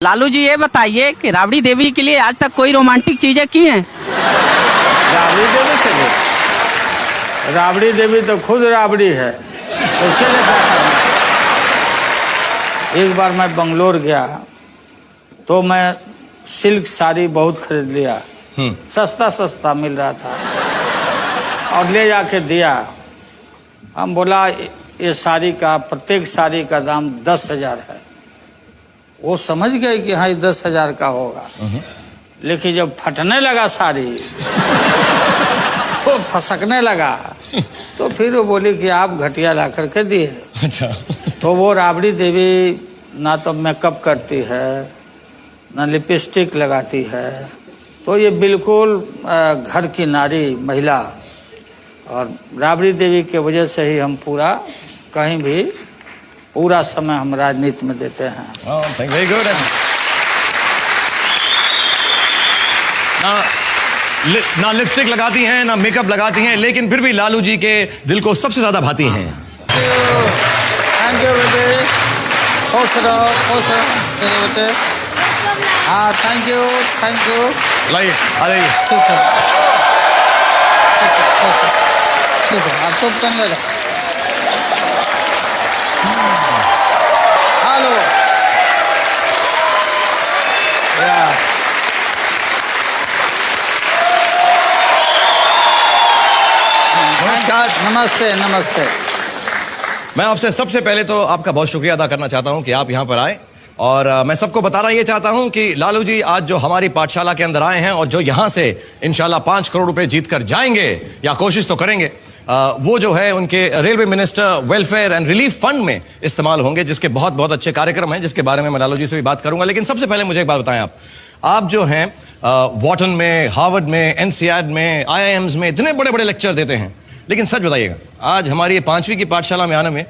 लालू जी ये बताइए कि राबड़ी देवी के लिए आज तक कोई रोमांटिक चीजें की हैं? राबड़ी देवी के लिए? राबड़ी देवी तो खुद राबड़ी है, उसके लिए क्या करना। एक बार मैं बंगलोर गया तो मैं सिल्क साड़ी बहुत खरीद लिया, सस्ता सस्ता मिल रहा था और ले जाके दिया। हम बोला ये साड़ी का, प्रत्येक साड़ी का दाम 10,000 है। वो समझ गए कि हाँ ये 10,000 का होगा, लेकिन जब फटने लगा साड़ी वो फसकने लगा तो फिर वो बोली कि आप घटिया ला करके दिए। अच्छा। तो वो राबड़ी देवी ना तो मेकअप करती है ना लिपस्टिक लगाती है, तो ये बिल्कुल घर की नारी महिला। और राबड़ी देवी के वजह से ही हम पूरा कहीं भी पूरा समय हम राजनीति में देते हैं। Very good. ना लिपस्टिक लगाती हैं ना मेकअप लगाती हैं, लेकिन फिर भी लालू जी के दिल को सबसे ज्यादा भाती हैं। थैंक यू बेटे, खुश रहो बेटे। हाँ थैंक यू लाइए, आ जाइए। ठीक है आप तो करने लगे। हेलो नमस्ते नमस्ते। मैं आपसे सबसे पहले तो आपका बहुत शुक्रिया अदा करना चाहता हूं कि आप यहां पर आए, और मैं सबको बताना ये चाहता हूं कि लालू जी आज जो हमारी पाठशाला के अंदर आए हैं और जो यहां से इंशाल्लाह 5 करोड़ रुपए जीत कर जाएंगे, या कोशिश तो करेंगे, वो जो है उनके railway minister welfare and relief fund में इस्तेमाल होंगे, जिसके बहुत बहुत अच्छे कार्यक्रम हैं, जिसके बारे में मैं लालू जी से भी बात करूंगा। लेकिन सबसे पहले मुझे एक बात बताएं, आप जो हैं वॉटन में, हार्वर्ड में, एनसीआर में, IIMs में इतने बड़े बड़े लेक्चर देते हैं, लेकिन सच बताइएगा आज हमारी 5वीं की पाठशाला में आने में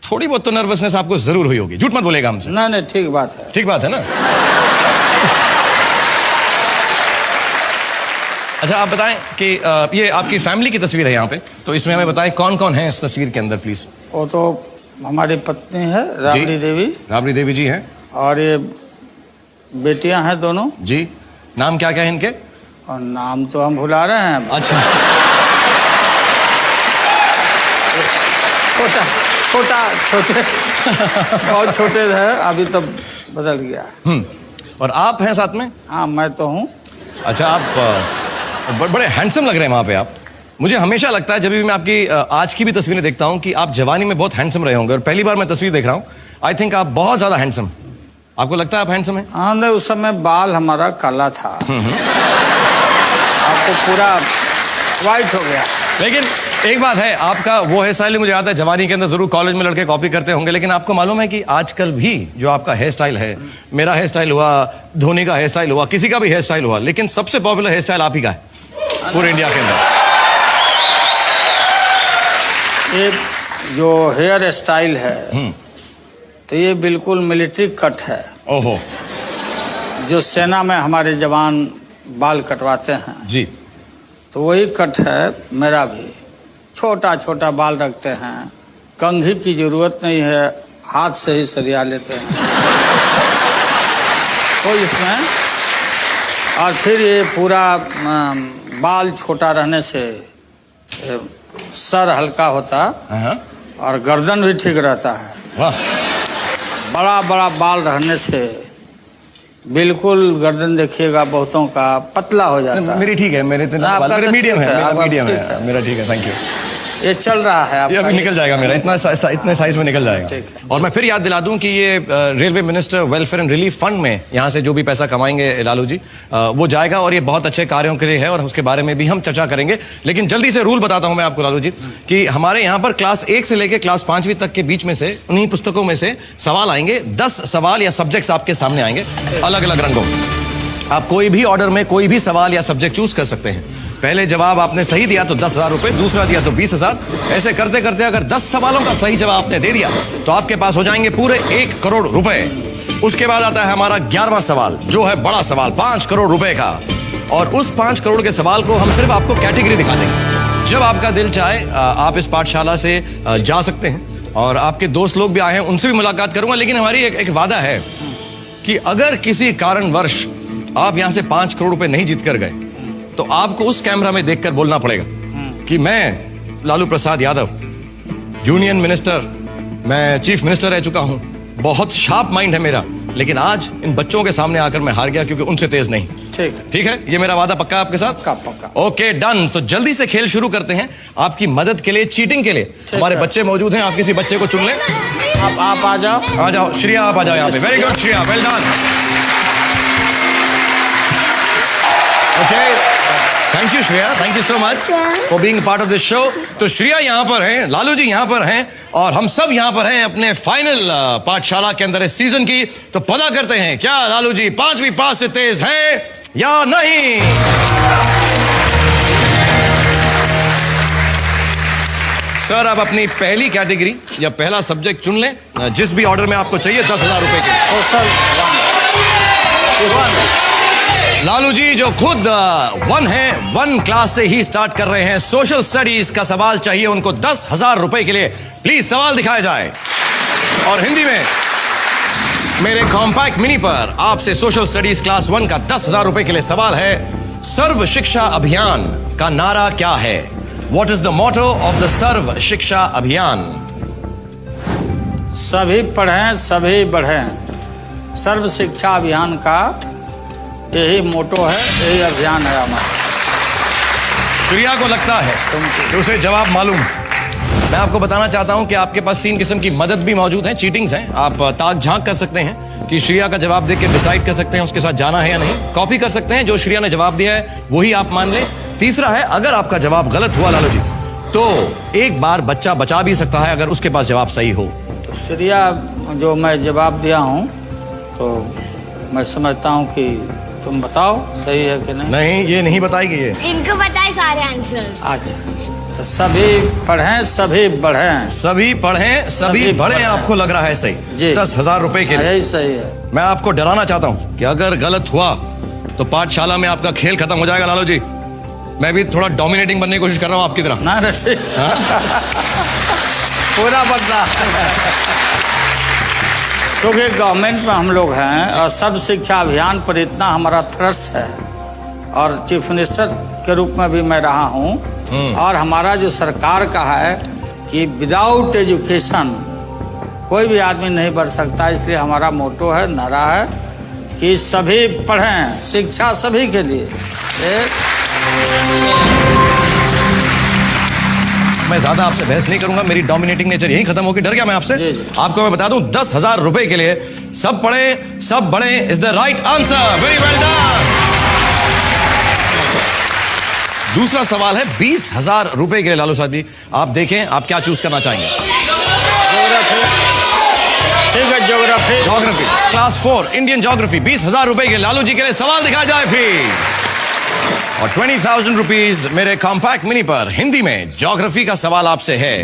थोड़ी बहुत तो नर्वसनेस आपको जरूर हुई होगी, झूठ मत बोलेगा हमसे। नहीं ठीक बात है, ठीक बात है ना। अच्छा आप बताएं कि ये आपकी फैमिली की तस्वीर है यहाँ पे, तो इसमें हमें बताएं कौन कौन है इस तस्वीर के अंदर प्लीज। वो तो हमारी पत्नी है राबड़ी देवी जी हैं, और ये बेटियां हैं दोनों जी। नाम क्या क्या है इनके? और नाम तो हम भुला रहे हैं। अच्छा। छोटे बहुत छोटे थे, अभी तो बदल गया। और आप हैं साथ में? हाँ मैं तो हूँ। अच्छा आप बड़े हैंडसम लग रहे हैं वहाँ पे आप। मुझे हमेशा लगता है जब भी मैं आपकी आज की भी तस्वीरें देखता हूँ कि आप जवानी में बहुत हैंडसम रहे होंगे, और पहली बार मैं तस्वीर देख रहा हूँ, आई थिंक आप बहुत ज्यादा हैंडसम। आपको लगता है आप हैंडसम हैं? हाँ नहीं, उस समय बाल हमारा काला था, आपको पूरा वाइट हो गया। लेकिन एक बात है, आपका वो हेयर स्टाइल मुझे याद है जवानी के अंदर जरूर कॉलेज में लड़के कॉपी करते होंगे, लेकिन आपको मालूम है कि आजकल भी जो आपका हेयर स्टाइल है, मेरा हेयर स्टाइल हुआ, धोनी का हेयर स्टाइल हुआ, किसी का भी हेयर स्टाइल हुआ, लेकिन सबसे पॉपुलर हेयर स्टाइल आप ही का है पूरे इंडिया के अंदर। ये जो हेयर स्टाइल है तो ये बिल्कुल मिलिट्री कट है। ओहो। जो सेना में हमारे जवान बाल कटवाते हैं जी, तो वही कट है मेरा भी। छोटा छोटा बाल रखते हैं, कंघी की जरूरत नहीं है, हाथ से ही सरिया लेते हैं तो इसमें। और फिर ये पूरा बाल छोटा रहने से सर हल्का होता और गर्दन भी ठीक रहता है। वाह। बड़ा बड़ा बाल रहने से बिल्कुल गर्दन देखिएगा बहुतों का पतला हो जाता है। मेरी ठीक है, मेरे मीडियम है, मेरा ठीक है, थैंक यू। ये चल रहा है, ये अभी निकल जाएगा मेरा, इतने साइज में निकल जाएगा। और मैं फिर याद दिला दूं कि ये railway minister welfare and relief fund में यहाँ से जो भी पैसा कमाएंगे लालू जी, वो जाएगा, और ये बहुत अच्छे कार्यों के लिए है, और उसके बारे में भी हम चर्चा करेंगे। लेकिन जल्दी से रूल बताता हूं मैं आपको लालू जी, कि हमारे यहाँ पर क्लास 1 से लेकर क्लास 5वीं तक के बीच में से उन्हीं पुस्तकों में से सवाल आएंगे। 10 सवाल या सब्जेक्ट्स आपके सामने आएंगे अलग अलग रंगों। आप कोई भी ऑर्डर में कोई भी सवाल या सब्जेक्ट चूज कर सकते हैं। पहले जवाब आपने सही दिया तो 10,000 रुपए, दूसरा दिया तो 20,000। ऐसे करते करते अगर 10 सवालों का सही जवाब आपने दे दिया तो आपके पास हो जाएंगे पूरे 1 करोड़ रुपए। उसके बाद आता है हमारा 11वां सवाल, जो है बड़ा सवाल 5 करोड़ रुपए का। और उस 5 करोड़ के सवाल को हम सिर्फ आपको कैटेगरी दिखा देंगे। जब आपका दिल चाहे आप इस पाठशाला से जा सकते हैं, और आपके दोस्त लोग भी आए हैं, उनसे भी मुलाकात करूंगा। लेकिन हमारी एक वादा है कि अगर किसी कारणवश आप यहां से 5 करोड़ रुपए नहीं जीत कर गए तो आपको उस कैमरा में देखकर बोलना पड़ेगा कि मैं लालू प्रसाद यादव यूनियन मिनिस्टर, मैं चीफ मिनिस्टर रह चुका हूं, बहुत शार्प माइंड है मेरा, लेकिन आज इन बच्चों के सामने आकर मैं हार गया क्योंकि उनसे तेज नहीं। ठीक है, ये मेरा वादा पक्का आपके साथ? पक्का। Okay, done. तो जल्दी से खेल शुरू करते हैं। आपकी मदद के लिए, चीटिंग के लिए हमारे बच्चे मौजूद हैं। आप किसी बच्चे को चुन लें। आप आ जाओ। आ जाओ श्रेया, आप आ जाओ यहाँ पे। Very good Shreya, well done. Okay, thank you Shreya, thank you so much for being part of this show. तो श्रेया यहाँ पर हैं, लालू जी यहाँ पर हैं और हम सब यहाँ पर हैं अपने फाइनल पाठशाला के अंदर इस सीजन की। तो पता करते हैं क्या लालू जी 5वीं पास से तेज हैं या नहीं। सर, आप अपनी पहली कैटेगरी या पहला सब्जेक्ट चुन लें, जिस भी ऑर्डर में आपको चाहिए। 10,000 रुपए के लालू जी जो खुद 1 है, 1 क्लास से ही स्टार्ट कर रहे हैं। सोशल स्टडीज का सवाल चाहिए उनको 10,000 रुपए के लिए। प्लीज सवाल दिखाया जाए। और हिंदी में मेरे कॉम्पैक्ट मिनी पर आपसे सोशल स्टडीज क्लास 1 का 10,000 रुपए के लिए सवाल है, सर्व शिक्षा अभियान का नारा क्या है? What is the motto of the Sarva Shiksha Abhiyan? सभी पढ़ें, सभी बढ़ें। सर्व शिक्षा अभियान का यही मोटो है, यही अभियान है हमारा। श्रेया को लगता है कि उसे जवाब मालूम। मैं आपको बताना चाहता हूं कि आपके पास 3 किस्म की मदद भी मौजूद है, चीटिंग्स हैं। आप ताक झांक कर सकते हैं कि श्रेया का जवाब देख के डिसाइड कर सकते हैं उसके साथ जाना है या नहीं। कॉपी कर सकते हैं, जो श्रेया ने जवाब दिया है वही आप मान लें। तीसरा है, अगर आपका जवाब गलत हुआ लालू जी तो एक बार बच्चा बचा भी सकता है अगर उसके पास जवाब सही हो। तो श्रेया जो मैं जवाब दिया हूं तो मैं समझता हूं कि तुम बताओ सही है कि नहीं। नहीं, ये नहीं बताएगी ये। इनको बताए सारे आंसर। अच्छा, तो सभी पढ़ें, सभी बढ़ें। सभी पढ़ें, सभी बढ़ें, आपको लग रहा है सही जी। 10,000 रुपए के लिए यही सही है। मैं आपको डराना चाहता हूं कि अगर गलत हुआ तो पाठशाला में आपका खेल खत्म हो जाएगा लालू जी। मैं भी थोड़ा डोमिनेटिंग बनने की कोशिश कर रहा हूं आपकी तरह। ना ठीक पूरा बदला। क्योंकि गवर्नमेंट में हम लोग हैं और सर्व शिक्षा अभियान पर इतना हमारा थ्रस्ट है और चीफ मिनिस्टर के रूप में भी मैं रहा हूँ और हमारा जो सरकार का है कि विदाउट एजुकेशन कोई भी आदमी नहीं बढ़ सकता। इसलिए हमारा मोटो है, नारा है कि सभी पढ़ें, शिक्षा सभी के लिए। मैं ज्यादा आपसे बहस नहीं करूंगा, मेरी डोमिनेटिंग नेचर यही खत्म होगी। डर गया मैं आपसे। आपको मैं बता दूं 10,000 रुपए के लिए सब पढ़े सब बढ़े is the right answer. Very well done. दूसरा सवाल है 20,000 रुपए के लिए लालू साहब जी। आप देखें आप क्या चूज करना चाहेंगे। ठीक है, geography. Geography class 4 Indian geography 20,000 रुपए के लालू जी के लिए सवाल दिखाया जाए फिर। और 20,000 रुपीज मेरे कॉम्पैक्ट मिनी पर हिंदी में ज्योग्राफी का सवाल आपसे है,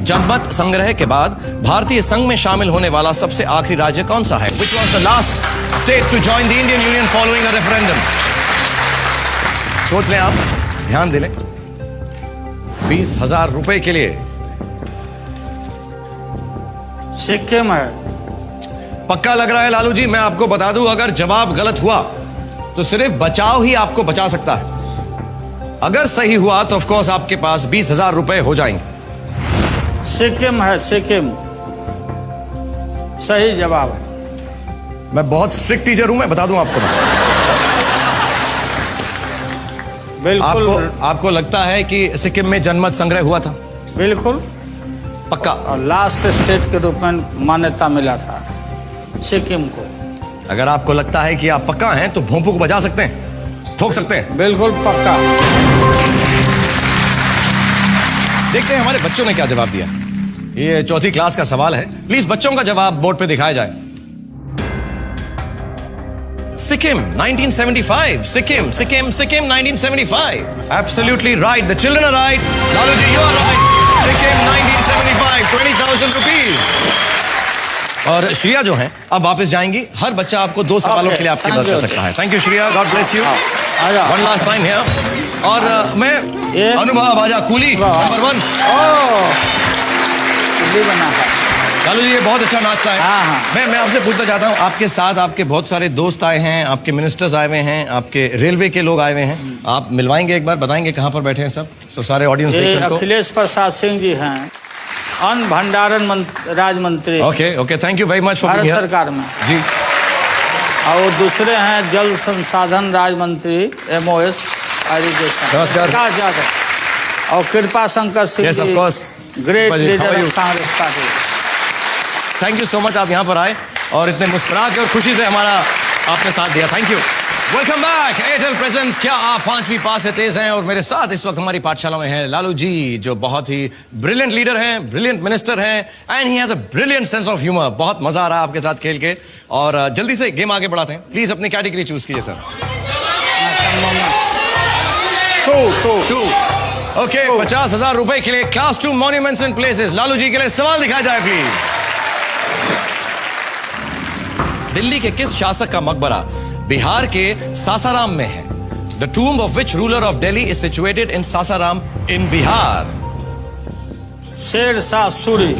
जनमत संग्रह के बाद भारतीय संघ में शामिल होने वाला सबसे आखिरी राज्य कौन सा है? Which was the last state to join the Indian Union following a referendum? सोच लें आप, ध्यान दे लें। 20,000 रुपए के लिए सिक्किम है। पक्का लग रहा है लालू जी। मैं आपको बता दूं अगर जवाब गलत हुआ तो सिर्फ बचाव ही आपको बचा सकता है। अगर सही हुआ तो ऑफ कोर्स आपके पास 20,000 रुपए हो जाएंगे। सिक्किम है, सिक्किम सही जवाब है। मैं बहुत स्ट्रिक्ट टीचर हूं, मैं बता दूं आपको। बिल्कुल। आपको लगता है कि सिक्किम में जनमत संग्रह हुआ था? बिल्कुल पक्का। और लास्ट स्टेट के रूप में मान्यता मिला था सिक्किम को। अगर आपको लगता है कि आप पक्का हैं तो भोंपू को बजा सकते हैं, ठोक सकते हैं। बिल्कुल पक्का। देखते हैं हमारे बच्चों ने क्या जवाब दिया। ये 4th क्लास का सवाल है। प्लीज बच्चों का जवाब बोर्ड पे दिखाया जाए। Sikkim 1975। Sikkim 1975। Absolutely right. The children are right. Lalu ji you are right. Sikkim 1975। 20,000 rupees. और श्रेया जो है अब वापस जाएंगी। हर बच्चा आपको 2 सवालों के लिए आपकी मदद कर सकता है। Thank you Shreya, God bless you. One last time here. और मैं अनुभव आजा कूली नंबर 1 बना है। लालू जी ये बहुत अच्छा नाश्ता है। हाँ, हाँ। मैं आपसे पूछना चाहता हूँ, आपके साथ आपके बहुत सारे दोस्त आए हैं, आपके मिनिस्टर्स आए हुए हैं, आपके रेलवे के लोग आए हुए हैं, आप मिलवाएंगे एक बार, बताएंगे कहाँ पर बैठे हैं सब, तो सारे ऑडियंस ये देखें इनको। अखिलेश प्रसाद सिंह जी हैं, अन्न भंडारण राज्य मंत्री okay thank you very much for Bharat being here. सरकार में। जी और वो दूसरे हैं जल संसाधन राज्य मंत्री MOS एजुकेशन नमस्कार। और कृपा Shankar Singh Yes, of ji, course. Great कृपा जी, how leader are you? Of Congress party. Thank you so much, आप यहाँ पर आए और इतने मुस्कुरा के और खुशी से हमारा आपने साथ दिया, thank you. Welcome back Airtel presence. क्या आप 5वीं पास से तेज हैं? और मेरे साथ इस वक्त हमारी पाठशाला में हैं लालू जी, जो बहुत ही ब्रिलियंट लीडर हैं, ब्रिलियंट मिनिस्टर हैं, and he has a brilliant sense of humour. बहुत मजा आ रहा है आपके साथ खेल के, और जल्दी से गेम आगे बढ़ाते हैं। प्लीज अपनी कैटेगरी चूज कीजिए सर। टू ओके, 50,000 रुपए के लिए class 2 monuments and places. Lalu ji के लिए सवाल दिखाया जाए प्लीज। दिल्ली के किस शासक का मकबरा बिहार के सासाराम में है? The tomb of which ruler of Delhi is situated in Sasaram in Bihar? Sher Shah Suri.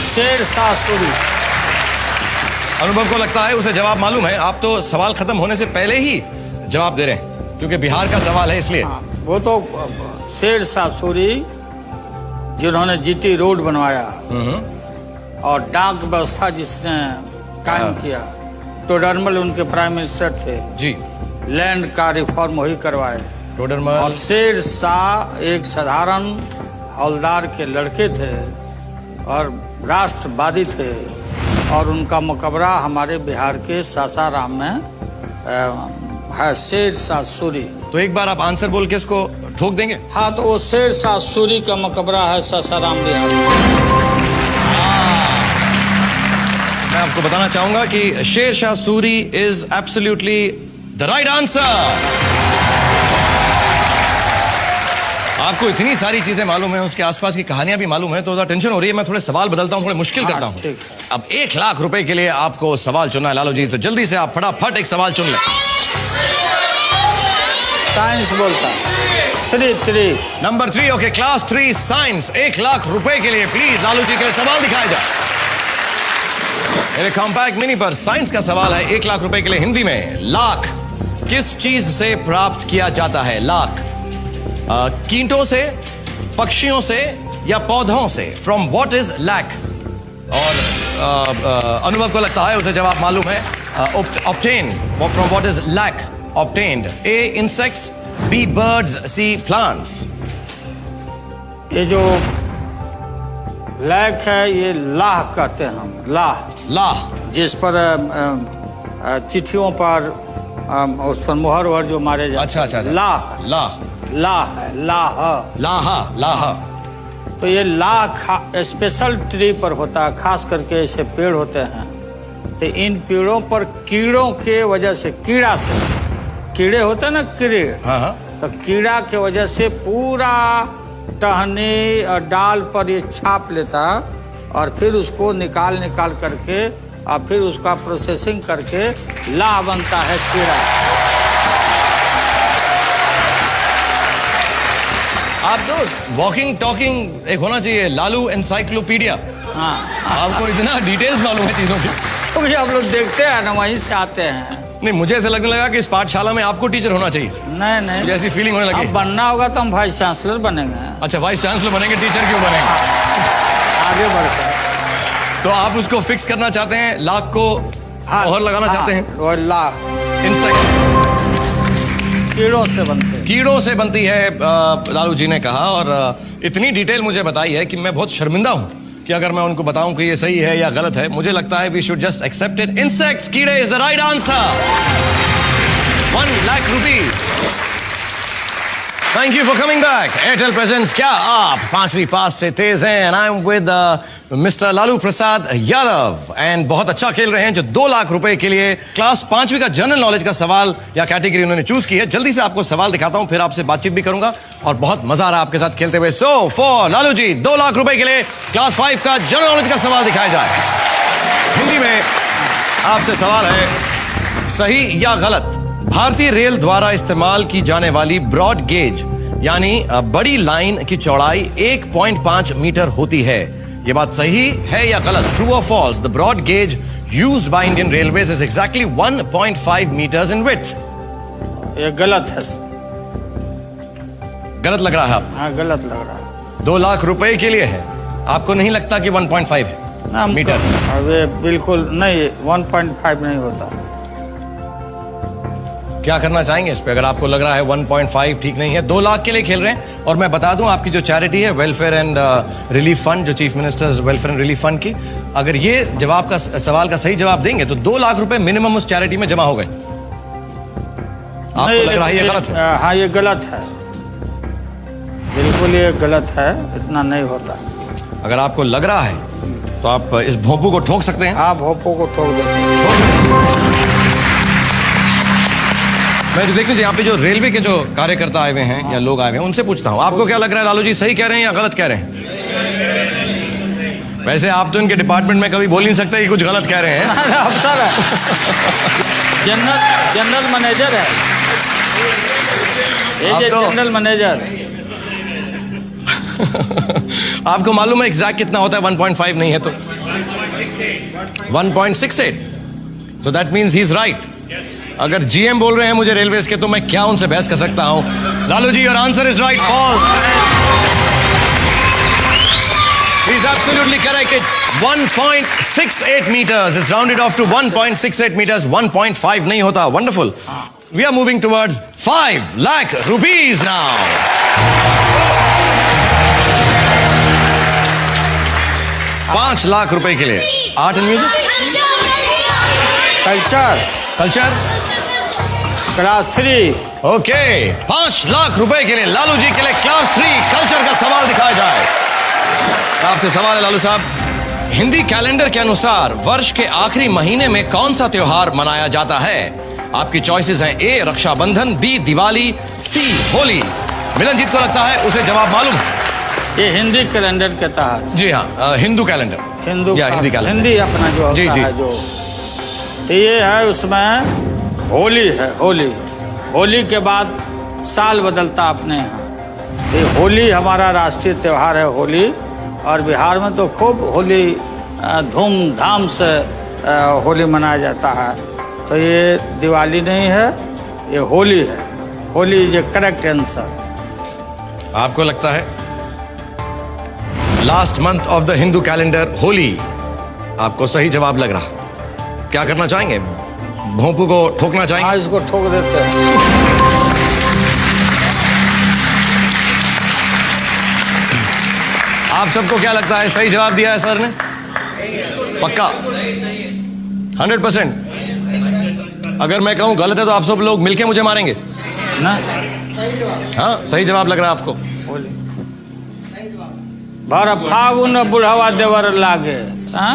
Sher Shah Suri. Anubhav को लगता है उसे जवाब मालूम है। आप तो सवाल खत्म होने से पहले ही जवाब दे रहे हैं, क्योंकि बिहार का सवाल है इसलिए। वो तो शेरशाह सूरी जिन्होंने GT रोड बनवाया और डाक व्यवस्था जिसने कायम किया, टोडरमल उनके प्राइम मिनिस्टर थे जी, लैंड का रिफॉर्म वही करवाए। टोडरमल। और शेरशाह एक साधारण हवलदार के लड़के थे और राष्ट्रवादी थे, और उनका मकबरा हमारे बिहार के सासाराम में है, शेरशाह सूरी। तो एक बार आप आंसर बोल के इसको ठोक देंगे? हाँ, तो वो शेरशाह सूरी का मकबरा है सासाराम बिहार में। मैं आपको बताना चाहूंगा कि Sher Shah Suri is absolutely the right answer. आपको इतनी सारी चीजें मालूम है, उसके आसपास की कहानियां भी मालूम है, तो टेंशन हो रही है। मैं थोड़े सवाल बदलता हूं, थोड़े मुश्किल करता हूं। ठीक है। अब 1 लाख रुपए के लिए आपको सवाल चुनना है लालू जी, तो जल्दी से आप फटाफट एक सवाल चुन लें। साइंस बोलता है। 3 number 3 okay, class 3 science. 1 lakh रुपए के लिए प्लीज लालू जी के सवाल दिखाया जाए। मेरे कॉम्पैक्ट मिनी पर साइंस का सवाल है 1 लाख रुपए के लिए हिंदी में। लाख किस चीज से प्राप्त किया जाता है? लाख कीटों से, पक्षियों से या पौधों से? From what is lack? और अनुभव को लगता है उसे जवाब मालूम है। Obtain from what is lack? Obtained. A insects, B birds, C plants. ये जो लैक है ये लाह कहते हैं हम। लाह जिस पर चिट्ठियों पर उस पर मोहर वहर जो मारे जाते अच्छा। लाह। तो ये लाह स्पेशल ट्री पर होता है, खास करके ऐसे पेड़ होते हैं। तो इन पेड़ों पर कीड़ों के वजह से, कीड़े होते हैं ना, कीड़े। हाँ। तो कीड़ा के वजह से पूरा टहनी और डाल पर ये छाप लेता, और फिर उसको निकाल करके और फिर उसका प्रोसेसिंग करके लाह बनता है कीड़ा। आप तो वॉकिंग टॉकिंग एक होना चाहिए, लालू एनसाइक्लोपीडिया। हाँ, आपको इतना डिटेल्स मालूम है चीजों की। तो ये हम लोग देखते हैं ना, वहीं से आते हैं। नहीं, मुझे ऐसा लगने लगा कि इस पाठशाला में आपको टीचर होना चाहिए। नहीं, मुझे ऐसी फीलिंग होने लगी। अब बनना होगा तो हम वाइस चांसलर बनेंगे। अच्छा, वाइस चांसलर बनेंगे, टीचर क्यों बनेंगे? आगे बढ़कर तो आप उसको फिक्स करना चाहते हैं, लाख को मोहर लगाना चाहते हैं। और लाह इंसेक्ट कीड़ों से बनती है, लालू जी ने कहा। और इतनी डिटेल मुझे बताई है कि मैं बहुत शर्मिंदा हूं कि अगर मैं उनको बताऊं कि ये सही है या गलत है। मुझे लगता है we should just accept it. Insects, कीड़े is the right answer. 1 lakh rupees. Thank you for coming back. Airtel presents. क्या आप 5वीं पास से तेज हैं? And I am with mister Lalu Prasad Yadav, and बहुत अच्छा खेल रहे हैं, जो 2 लाख रुपए के लिए क्लास 5वीं का जनरल नॉलेज का सवाल या कैटेगरी उन्होंने चूज की है। जल्दी से आपको सवाल दिखाता हूं, फिर आपसे बातचीत भी करूंगा, और बहुत मजा आ रहा है आपके साथ खेलते हुए। सो फॉर लालू जी, 2 लाख रुपए के लिए क्लास 5 का जनरल नॉलेज का सवाल दिखाया जाए। हिंदी में आपसे सवाल है, सही या गलत? भारतीय रेल द्वारा इस्तेमाल की जाने वाली ब्रॉड गेज यानी बड़ी लाइन की चौड़ाई 1.5 मीटर होती है। ये बात सही है या गलत? ट्रू और false? The broad gauge used by Indian railways is exactly 1.5 metres in width. ये गलत है। गलत लग रहा है आप? हाँ, गलत लग रहा है। 2 लाख रुपए के लिए है, आपको नहीं लगता कि 1.5 ना, मीटर? अब ये बिल्कुल नहीं, 1.5 नहीं होता। क्या करना चाहेंगे इस पे? अगर आपको लग रहा है 1.5 ठीक नहीं है, 2 लाख के लिए खेल रहे हैं। और मैं बता दूं, आपकी जो चैरिटी है वेलफेयर एंड रिलीफ फंड, जो chief ministers welfare and relief fund की, अगर ये जवाब का सवाल का सही जवाब देंगे तो 2 लाख रुपए मिनिमम उस चैरिटी में जमा हो गए। आपको लग रहा है ये गलत है? हाँ, ये गलत है, बिल्कुल ये गलत है, इतना नहीं होता। अगर आपको लग रहा है तो आप इस भोंपू को ठोक सकते हैं। आप भोपो को ठोक देते हैं। मैं देख लीजिए, यहाँ पे जो रेलवे के जो कार्यकर्ता आए हुए हैं या लोग आए हुए हैं, उनसे पूछता हूँ, आपको क्या लग रहा है लालू जी, सही कह रहे हैं या गलत कह रहे हैं? वैसे आप तो इनके डिपार्टमेंट में कभी बोल नहीं सकते कि कुछ गलत कह रहे हैं। अफसर है, जनरल मैनेजर है, ये तो- जनरल मैनेजर। आपको मालूम है एग्जैक्ट कितना होता है? 1.5 नहीं है तो 1.68। So that means he is right. अगर जीएम बोल रहे हैं मुझे रेलवेज के, तो मैं क्या उनसे बहस कर सकता हूं? Lalu ji, your answer is right. False? He is absolutely correct. It's 1.68 meters. It's rounded off to 1.68 meters. 1.5 नहीं होता. Wonderful. We are moving towards 5 lakh rupees now. 5 lakh रुपए के लिए art and music, culture, class 3। Okay, 5 lakh रुपए के लिए लालू जी के लिए क्लास 3 कल्चर का सवाल दिखाया जाए। आपसे सवाल है लालू साहब, हिंदी कैलेंडर के अनुसार वर्ष के आखिरी महीने में कौन सा त्योहार मनाया जाता है? आपकी चॉइसेस हैं, ए रक्षाबंधन, बी दिवाली, सी होली। मिलनजीत को लगता है उसे जवाब मालूम है। ये हिंदी कैलेंडर के तहत। जी हाँ, हिंदू कैलेंडर, हिंदी कैलेंडर, हिंदी अपना जो जी, होता जी। है जो, तो ये है, उसमें होली है। होली के बाद साल बदलता अपने यहाँ। ये होली हमारा राष्ट्रीय त्यौहार है, होली। और बिहार में तो खूब होली धूमधाम से होली मनाया जाता है। तो ये दिवाली नहीं है, ये होली है। होली ये करेक्ट आंसर। आपको लगता है last month of the Hindu calendar Holi आपको सही जवाब लग रहा? क्या करना चाहेंगे? भोंपू को ठोकना चाहेंगे? हाँ, इसको ठोक देते हैं। आप सबको क्या लगता है सही जवाब दिया है सर ने? पक्का 100%? अगर मैं कहूं गलत है तो आप सब लोग मिलके मुझे मारेंगे ना? हाँ, सही जवाब लग रहा है आपको? भर फागुन बुढ़ावा देवर लागे। हाँ?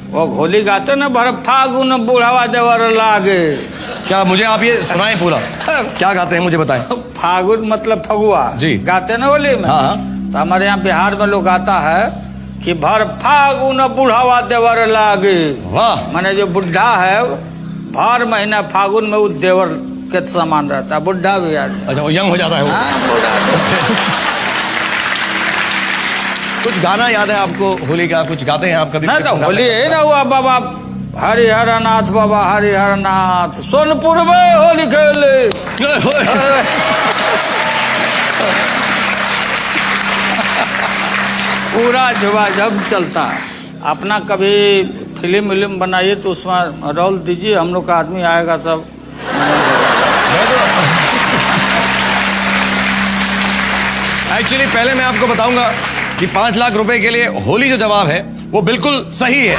वो होली गाते ना, भर फागुन बुढ़ावा देवर लागे। क्या मुझे आप ये सुनाएं पूरा? क्या गाते हैं मुझे बताएं। फागुन मतलब फगुआ जी, गाते ना होली में। हाँ। तो हमारे यहाँ बिहार में लोग गाता है कि भर फागुन बुढ़ावा देवर लागे। वाह। माने जो बुढ़ा है, भर महीना फागुन में वो देवर के समान रहता है, बुढ़ा भी आदमी। अच्छा, वो यंग हो जाता है वो। हाँ, बुढ़ा। कुछ गाना याद है आपको होली का? कुछ गाते हैं आप कभी? ना, तो होली है ना, हुआ बाबा हरिहर नाथ, बाबा हरिहर नाथ सोनपुर में होली खेले। पूरा झुमाझम चलता है। अपना कभी फिल्म बनाइए तो उसमें रोल दीजिए, हम लोग का आदमी आएगा सब। एक्चुअली पहले मैं आपको बताऊंगा कि 5 लाख रुपए के लिए होली जो जवाब है वो बिल्कुल सही है।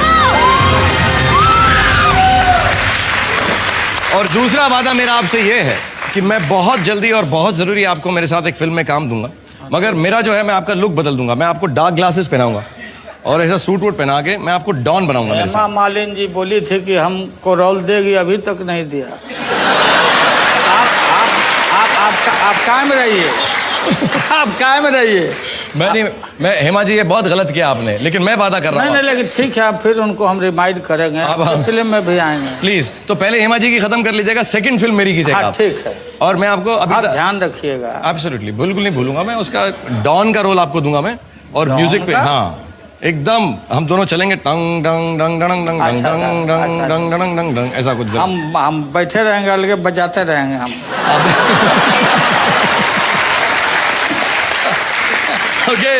और दूसरा वादा मेरा आपसे ये है कि मैं बहुत जल्दी और बहुत जरूरी आपको मेरे साथ एक फिल्म में काम दूंगा, मगर मेरा जो है मैं आपका लुक बदल दूंगा। मैं आपको डार्क ग्लासेस पहनाऊंगा और ऐसा सूट वूट पहना के मैं आपको डॉन बनाऊंगा। मेरे हेमा मालिनी जी बोली थी कि हमको रोल देगी, अभी तक नहीं दिया। आप कायम रहिए, आप कायम रहिए। मैं हेमा जी, ये बहुत गलत किया आपने, लेकिन मैं वादा कर रहा हूँ। नहीं, लेकिन ठीक है, फिर उनको हम रिमाइंड करेंगे, आप फिल्म में भी आएंगे। प्लीज। तो पहले हेमा जी की खत्म कर लीजिएगा, सेकंड फिल्म मेरी कीजिएगा। हाँ, ठीक है। और मैं आपको आप ध्यान रखिएगा। एब्सोल्युटली, बिल्कुल नहीं भूलूंगा मैं। उसका डॉन का रोल आपको दूंगा मैं, और म्यूजिक पे। हाँ, एकदम हम दोनों चलेंगे टंग डंग डंग डंग डंग डंग अच्छा, डंग डंग अच्छा, डंग डंग डंग डंग ऐसा कुछ हम बैठे रहेंगे, अलगे बजाते रहेंगे हम। ओके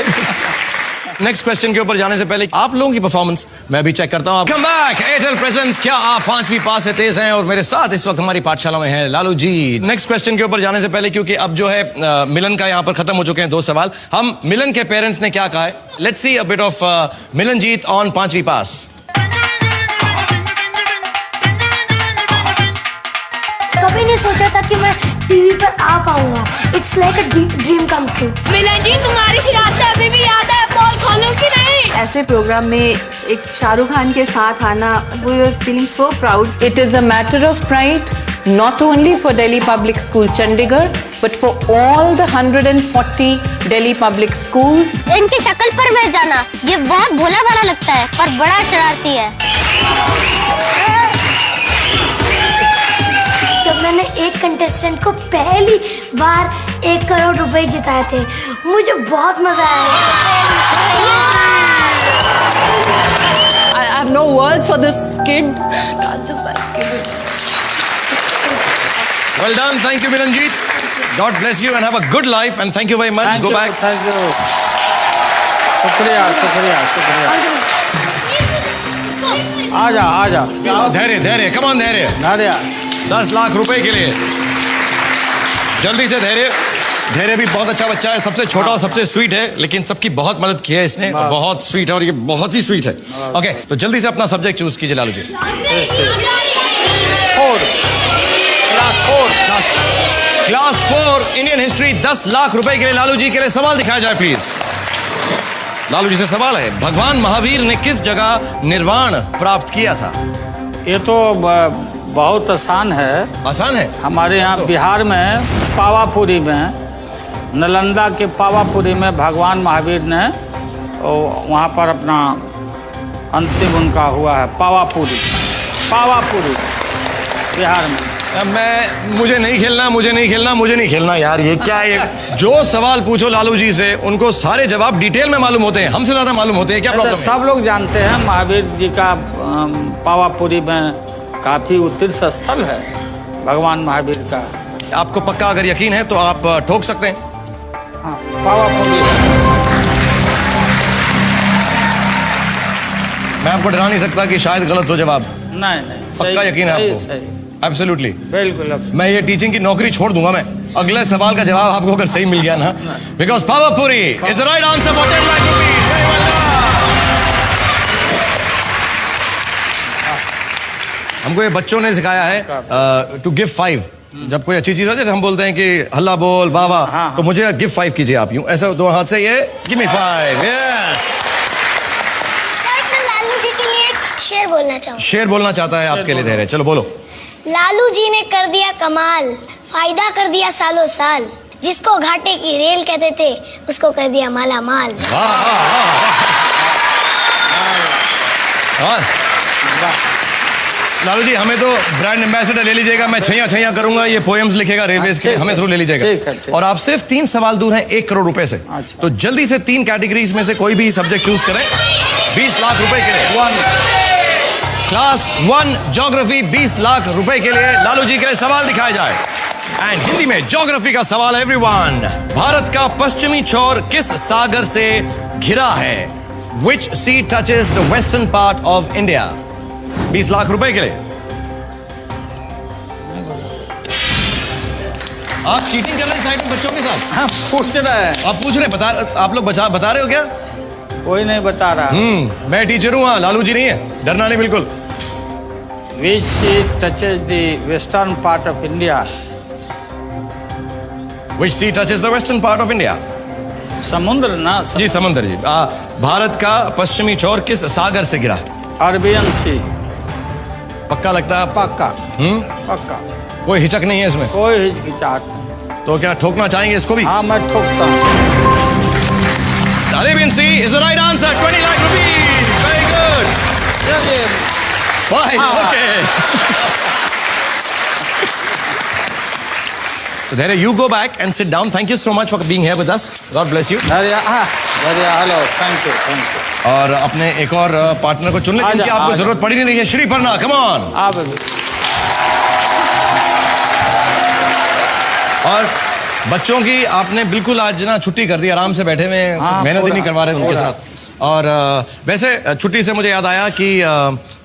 नेक्स्ट क्वेश्चन के ऊपर जाने से पहले आप लोगों की परफॉर्मेंस मैं भी चेक करता हूं। कम बैक एयरटेल प्रेजेंस, क्या आप 5वीं पास से तेज हैं? और मेरे साथ इस वक्त हमारी पाठशाला में है लालू जी। नेक्स्ट क्वेश्चन के ऊपर जाने से पहले, क्योंकि अब जो है मिलन का यहाँ पर खत्म हो चुके हैं 2 सवाल, हम मिलन के पेरेंट्स ने क्या कहा है, let's see a bit of Milanjeet on 5वीं पास। कभी नहीं सोचा था कि मैं टीवी पर आ पाऊंगा। It's like a dream come true. Milan ji, तुम्हारी शरारतें अभी भी याद है, पोल खोलो कि नहीं? ऐसे प्रोग्राम में एक शाहरुख खान के साथ आना, we are feeling so proud. It is a matter of pride not only for Delhi Public School Chandigarh but for all the 140 Delhi public schools. इनकी शक्ल पर मत जाना, ये बहुत भोला भाला लगता है पर बड़ा शरारती है। जब मैंने एक कंटेस्टेंट को पहली बार 1 करोड़ रुपए जिताए थे, मुझे बहुत मजा आया। I have no words for this kid. Can't just like give it. Well done, thank you Milanjeet. God bless you and have a good life and thank you very much. Go back. Thank you, शुक्रिया शुक्रिया शुक्रिया। आ जा धैर्य धैर्य, come on धैर्य। नारिया 10 लाख रुपए के लिए जल्दी से धैर्य भी बहुत अच्छा बच्चा है, सबसे छोटा और सबसे स्वीट है, लेकिन सबकी बहुत मदद की है इसने, बहुत स्वीट है और ये बहुत ही स्वीट है। ओके तो जल्दी से अपना सब्जेक्ट चूज कीजिए Lalu ji. Class 4 Indian history 10 lakh रुपए के लिए लालू जी के लिए सवाल दिखाया जाए प्लीज। लालू जी से सवाल है, भगवान महावीर ने किस जगह निर्वाण प्राप्त किया था? ये तो बहुत आसान है। आसान है? हमारे यहाँ बिहार में पावापुरी में, नालंदा के पावापुरी में भगवान महावीर ने वहाँ पर अपना अंतिम उनका हुआ है। पावापुरी बिहार में। मुझे नहीं खेलना यार, ये क्या है? जो सवाल पूछो लालू जी से उनको सारे जवाब डिटेल में मालूम होते हैं, हमसे ज्यादा मालूम होते हैं, क्या प्रॉब्लम है? सब लोग जानते हैं महावीर जी का पावापुरी में काफी तीर्थ स्थल है भगवान महावीर का। आपको पक्का अगर यकीन है तो आप ठोक सकते हैं। हाँ, पावापुरी। मैं आपको डरा नहीं सकता कि शायद गलत हो जवाब। नहीं पक्का यकीन है आपको? एब्सोल्युटली, बिल्कुल। मैं ये टीचिंग की नौकरी छोड़ दूंगा मैं अगले सवाल का जवाब आपको अगर सही मिल गया ना, because Pawapuri is the right answer for 10 lakh rupees. हमको ये बच्चों ने सिखाया है टू गिव 5। जब कोई अच्छी चीज हो जैसे हम बोलते हैं कि हल्ला बोल वाह वाह, तो मुझे गिव 5 कीजिए आप, यूं ऐसा 2 हाथ से, ये गिव मी 5। यस सर, मैं लालू जी के लिए एक शेर बोलना चाहूँ। शेर बोलना चाहता है आपके लिए धैर्य, चलो बोलो। लालू जी ने कर दिया कमाल, फायदा कर दिया सालों साल। जिसको घाटे की रेल कहते थे, उसको कर दिया माला माल। लालू जी हमें तो ब्रांड एम्बेसडर ले लीजिएगा, मैं छैया करूंगा, ये पोएम्स लिखेगा रेलवेज के, हमें जरूर ले लीजिएगा। और आप सिर्फ 3 सवाल दूर हैं 1 करोड़ रुपए से। अच्छा। तो जल्दी से 3 कैटेगरीज में से कोई भी सब्जेक्ट चूज करें 20 लाख रुपए के लिए। क्लास 1 ज्योग्राफी 20 लाख रुपए के लिए लालू जी के लिए सवाल दिखाया जाए। एंड हिंदी में ज्योग्राफी का सवाल है एवरीवन, भारत का पश्चिमी छोर किस सागर से घिरा है? Which sea touches the western part of India? 20 lakh रुपए के लिए। आप चीटिंग कर रहे हैं साइड में बच्चों के साथ? हाँ, पूछ रहे हैं। आप पूछ रहे हैं, आप लोग बता रहे हो क्या? कोई नहीं बता रहा। मैं टीचर हूँ, लालू जी नहीं है, डरना नहीं बिल्कुल। Which sea touches the western part of India? Which sea touches the western part of India? समुद्र ना? जी समुद्र जी। भारत का पश्चिमी छोर किस सागर से घिरा? अरबियन सी। पक्का लगता है? पक्का। पक्का, कोई हिचक नहीं है इसमें? कोई हिचकिचाहट नहीं। तो क्या ठोकना चाहेंगे इसको भी? हाँ, मैं ठोकता हूँ। Arabian Sea is the right answer. 20 lakh rupees. Very good. Fine. Okay. So there you go back and sit down. Thank you so much for being here with us. God bless you. बढ़िया, hello, thank you. और अपने एक और partner को चुनने की आपको जरूरत पड़ी नहीं है। Shri Parna, come on. आप अभी और बच्चों की आपने बिल्कुल आज ना छुट्टी कर दी, आराम से बैठे हुए, मेहनत ही नहीं करवा रहे उनके साथ। और वैसे छुट्टी से मुझे याद आया कि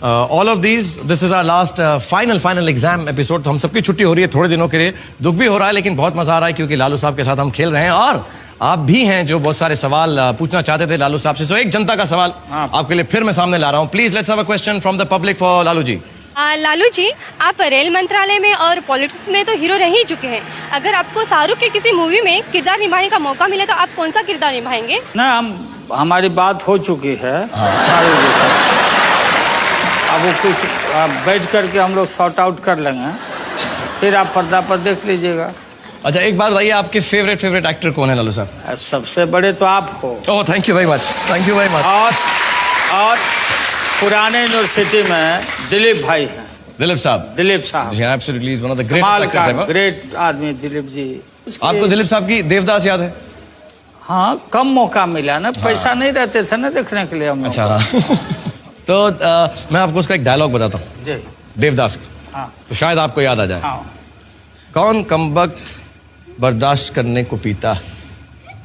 all of this is our last final exam episode. तो हम सबकी छुट्टी हो रही है थोड़े दिनों के लिए, दुख भी हो रहा है लेकिन बहुत मजा आ रहा है क्योंकि लालू साहब के साथ हम खेल रहे हैं और आप भी हैं जो बहुत सारे सवाल पूछना चाहते थे लालू साहब से। तो एक जनता का सवाल आपके लिए फिर मैं सामने ला रहा हूँ। Please let's have a question from the public for Lalu ji. Lalu ji, आप रेल मंत्रालय में और पॉलिटिक्स में तो हीरो रह ही चुके हैं। अगर आपको शाहरुख के किसी मूवी में किरदार निभाने का मौका मिले तो आप कौन सा किरदार निभाएंगे? ना, हमारी बात हो चुकी है शाहरुख जी से। अब वो कुछ बैठ करके हम लोग सॉर्ट आउट कर लेंगे, फिर आप पर्दा पर देख लीजिएगा। अच्छा, एक बार बताइए आपके फेवरेट एक्टर कौन है लालू साहब? सबसे बड़े तो आप हो। Oh, thank you very much, thank you very much. और पुराने यूनिवर्सिटी में दिलीप भाई हैं। दिलीप साहब absolutely is one of the greatest actors ever. Great आदमी दिलीप जी। आपको दिलीप साहब की देवदास याद है? हाँ, कम मौका मिला ना, पैसा नहीं रहते थे ना देखने के लिए हम लोग। अच्छा तो मैं आपको उसका एक डायलॉग बताता हूँ जी, देवदास का। हाँ। तो शायद आपको याद आ जाए। हाँ। कौन कमबख्त बर्दाश्त करने को पीता,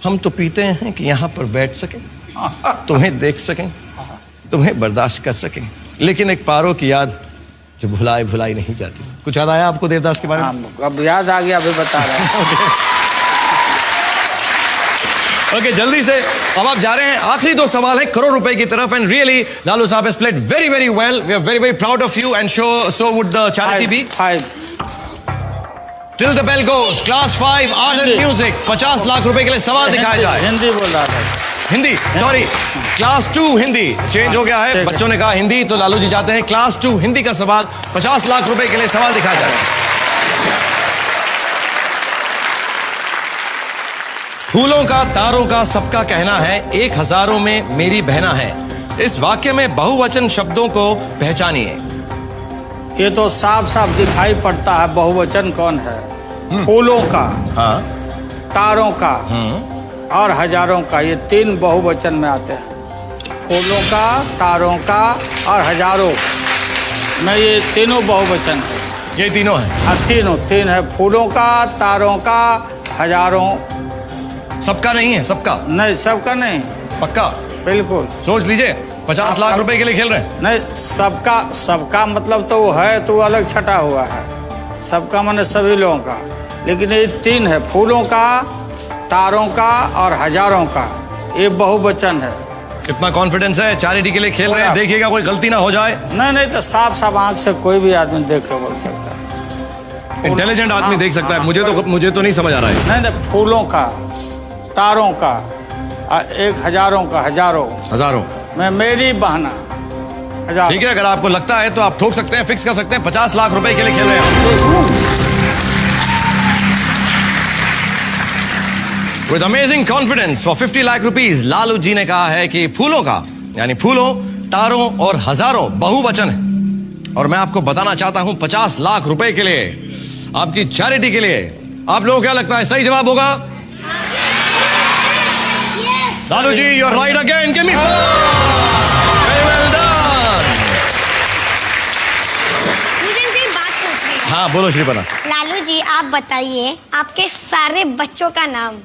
हम तो पीते हैं कि यहाँ पर बैठ सकें, तुम्हें देख सकें, तुम्हें बर्दाश्त कर सकें, लेकिन एक पारो की याद जो भुलाई नहीं जाती। कुछ याद आया आपको देवदास के बारे में? अब याद आ गया, अभी बता रहे हैं। ओके, जल्दी से अब आप जा रहे हैं, आखिरी 2 सवाल है करोड़ रुपए की तरफ। एंड रियली लालू साहब has played very very well, we are very very proud of you and so would the charity B. 5 till the bell goes, class 5 art and music, 50 lakh रुपए के लिए सवाल दिखाया जाए। हिंदी बोल रहा था। Hindi, sorry, class 2 Hindi change हो गया है, बच्चों ने कहा हिंदी, तो लालू जी चाहते हैं क्लास 2 हिंदी का सवाल, 50 लाख रुपए के लिए सवाल दिखाया जाए। फूलों का तारों का सबका कहना है, एक हजारों में मेरी बहना है, इस वाक्य में बहुवचन शब्दों को पहचानिए। ये तो साफ साफ दिखाई पड़ता है बहुवचन कौन है। फूलों का, हाँ, तारों का और हजारों का, ये 3 बहुवचन में आते हैं। फूलों का, तारों का और हजारों में ये तीनों बहुवचन है। ये तीनों है। हाँ, तीन है। फूलों का, तारों का, हजारों। सबका नहीं है, सबका नहीं, सबका नहीं। पक्का? बिल्कुल सोच लीजिए, 50 लाख रुपए के लिए खेल रहे हैं। नहीं, सबका मतलब तो वो है तो अलग छटा हुआ है। सबका माने सभी लोगों का, लेकिन ये 3 है, फूलों का, तारों का और हजारों का, ये बहुवचन है। कितना कॉन्फिडेंस है, चैरिटी के लिए खेल रहे हैं, देखिएगा कोई गलती ना हो जाए। नहीं तो साफ साफ आंख से कोई भी आदमी देख के बोल सकता है। इंटेलिजेंट आदमी देख सकता है। मुझे तो नहीं समझ आ रहा है। नहीं, फूलों का, तारों का और एक हजारों का, हजारों में मेरी बहना, हजारों। ठीक है, अगर आपको लगता है तो आप ठोक सकते हैं, फिक्स कर सकते हैं। 50 लाख रुपए के लिए खेल रहे हैं। With amazing confidence for 50 lakh rupees, Lalu ji ने कहा है कि फूलों का यानी फूलों, तारों और हजारों बहुवचन है। और मैं आपको बताना चाहता हूं 50 लाख रुपए के लिए, आपकी चैरिटी के लिए, आप लोगों को क्या लगता है सही जवाब होगा? Lalu ji, you are right again, give me very well done. मुझे इनसे एक बात पूछनी है। हाँ, बोलो श्रीपना। लालू जी, आप बताइए आपके सारे बच्चों का नाम,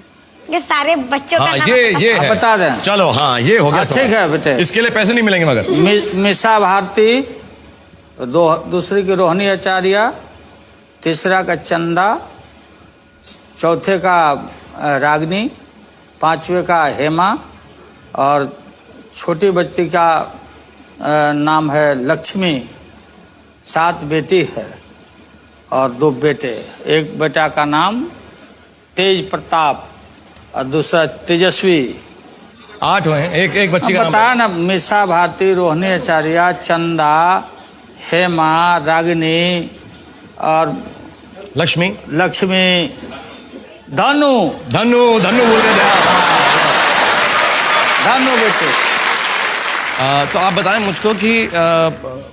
ये सारे बच्चों का नाम ये है। बता दें। चलो, हाँ, ये हो गया। ठीक है बेटे, इसके लिए पैसे नहीं मिलेंगे मगर। मिसा भारती, दूसरी की रोहिणी आचार्य, तीसरा का चंदा, चौथे का रागनी, 5वें का हेमा और छोटी बच्ची का नाम है लक्ष्मी। 7 बेटी है और 2 बेटे। एक बेटा का नाम तेज प्रताप और दूसरा तेजस्वी। 8 हुए हैं, एक बच्ची का नाम बताया ना, मिसा भारती, रोहिणी आचार्य, चंदा, हेमा, रागिनी और लक्ष्मी, धनु बोल रहे थे आप। धनु बेटे। तो आप बताएं मुझको कि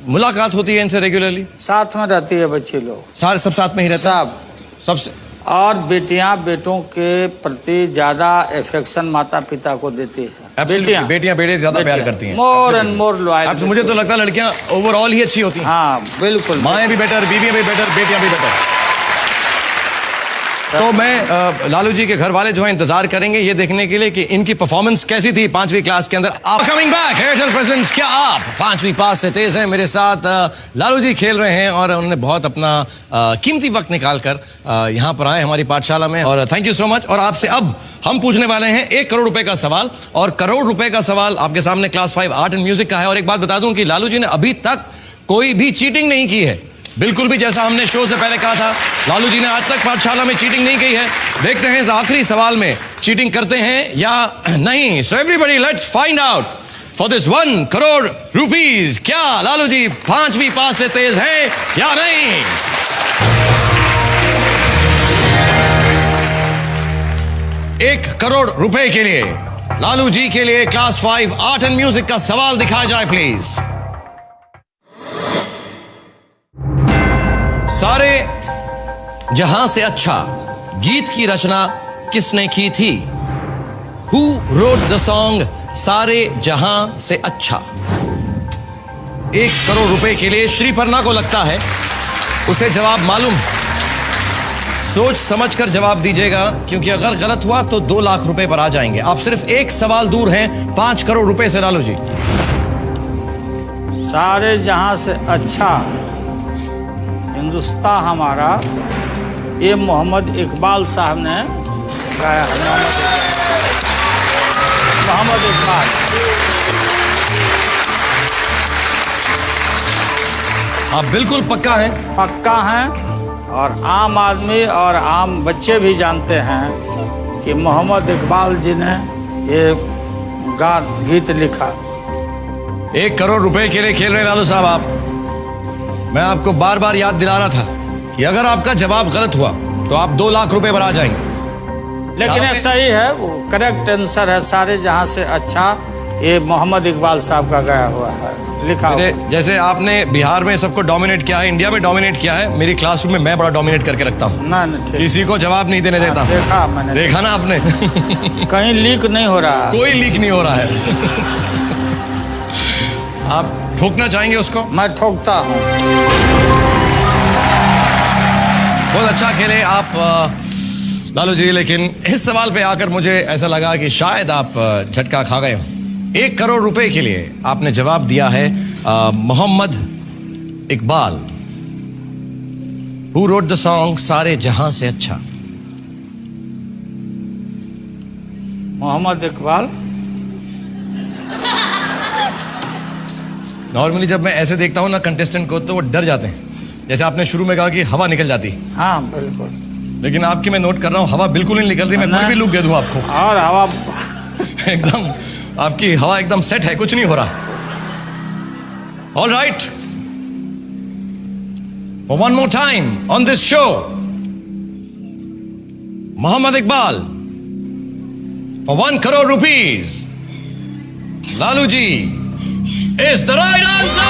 मुलाकात होती है इनसे रेगुलरली? साथ में रहती है बच्चे लोग, सारे सब साथ में ही रहते हैं? सब और बेटियां बेटों के प्रति ज्यादा एफेक्शन माता पिता को देती है। बेटियां बेटे ज्यादा प्यार करती हैं। More and more loyal. मुझे तो लगता है लड़कियां ओवरऑल ही अच्छी होती हैं। हाँ बिल्कुल, माएँ भी बेटर, बीवियां भी बेटर, बेटियां भी बेटर। तो मैं लालू जी के घर वाले जो है इंतजार करेंगे ये देखने के लिए कि इनकी परफॉर्मेंस कैसी थी 5वीं क्लास के अंदर। आप कमिंग बैक एयरटेल प्रेजेंट्स, क्या आप 5वीं पास से तेज हैं? मेरे साथ लालू जी खेल रहे हैं और उन्होंने बहुत अपना कीमती वक्त निकाल कर यहाँ पर आए हमारी पाठशाला में, और थैंक यू सो मच। और आपसे अब हम पूछने वाले हैं 1 करोड़ रुपए का सवाल, और करोड़ रुपए का सवाल आपके सामने क्लास 5 आर्ट एंड म्यूजिक का है। और एक बात बता दूं कि लालू जी ने अभी तक कोई भी चीटिंग नहीं की है, बिल्कुल भी, जैसा हमने शो से पहले कहा था। लालू जी ने आज तक पाठशाला में चीटिंग नहीं की है। देखते हैं इस आखिरी सवाल में चीटिंग करते हैं या नहीं। So everybody let's find out for this 1 crore rupees. क्या लालू जी 5वीं पास से तेज हैं या नहीं? एक करोड़ रुपए के लिए लालू जी के लिए क्लास 5 आर्ट एंड म्यूजिक का सवाल दिखाया जाए प्लीज। सारे जहां से अच्छा गीत की रचना किसने की थी? Who wrote the song सारे जहां से अच्छा? 1 करोड़ रुपए के लिए श्रीपर्णा को लगता है उसे जवाब मालूम। सोच समझकर जवाब दीजिएगा, क्योंकि अगर गलत हुआ तो 2 लाख रुपए पर आ जाएंगे। आप सिर्फ एक सवाल दूर हैं 5 करोड़ रुपए से लालू जी। सारे जहां से अच्छा हिंदुस्तान हमारा, ये मोहम्मद इकबाल साहब ने गाया है। मोहम्मद इकबाल। आप बिल्कुल पक्का हैं? पक्का हैं, और आम आदमी और आम बच्चे भी जानते हैं कि मोहम्मद इकबाल जी ने ये गीत लिखा। 1 करोड़ रुपए के लिए खेल रहे लालू साहब आप। मैं आपको बार बार याद दिला रहा था कि अगर आपका जवाब गलत हुआ तो आप 2 लाख रुपए पर आ जाएंगे। लेकिन ये सही है, वो करेक्ट आंसर है। सारे जहां से अच्छा ये मोहम्मद इकबाल साहब का गाया हुआ है, लिखा हुआ। जैसे आपने बिहार में सबको डोमिनेट किया है, इंडिया में डोमिनेट किया है, मेरी क्लासरूम में मैं बड़ा डोमिनेट करके रखता हूँ। किसी को जवाब नहीं देने देता। देखा मैंने। देखा ना आपने? कहीं लीक नहीं हो रहा, कोई लीक नहीं हो रहा है। आप ठोकना चाहेंगे उसको? मैं ठोकता हूँ। बहुत अच्छा खेले आप लालू जी, लेकिन इस सवाल पे आकर मुझे ऐसा लगा कि शायद आप झटका खा गए हो। 1 करोड़ रुपए के लिए आपने जवाब दिया है Mohammad Iqbal. Who wrote the song सारे जहां से अच्छा? मोहम्मद इकबाल। नॉर्मली जब मैं ऐसे देखता हूँ ना कंटेस्टेंट को तो वो डर जाते हैं। जैसे आपने शुरू में कहा कि हवा निकल जाती। हाँ बिल्कुल। लेकिन आपकी मैं नोट कर रहा हूँ हवा बिल्कुल नहीं निकल रही। मैं कोई भी लुक दे दूँ आपको और हवा एकदम, आपकी हवा एकदम सेट है, कुछ नहीं हो रहा। All right, for one more time on this show, Mohammad Iqbal for 1 crore rupees, Lalu ji is the right answer!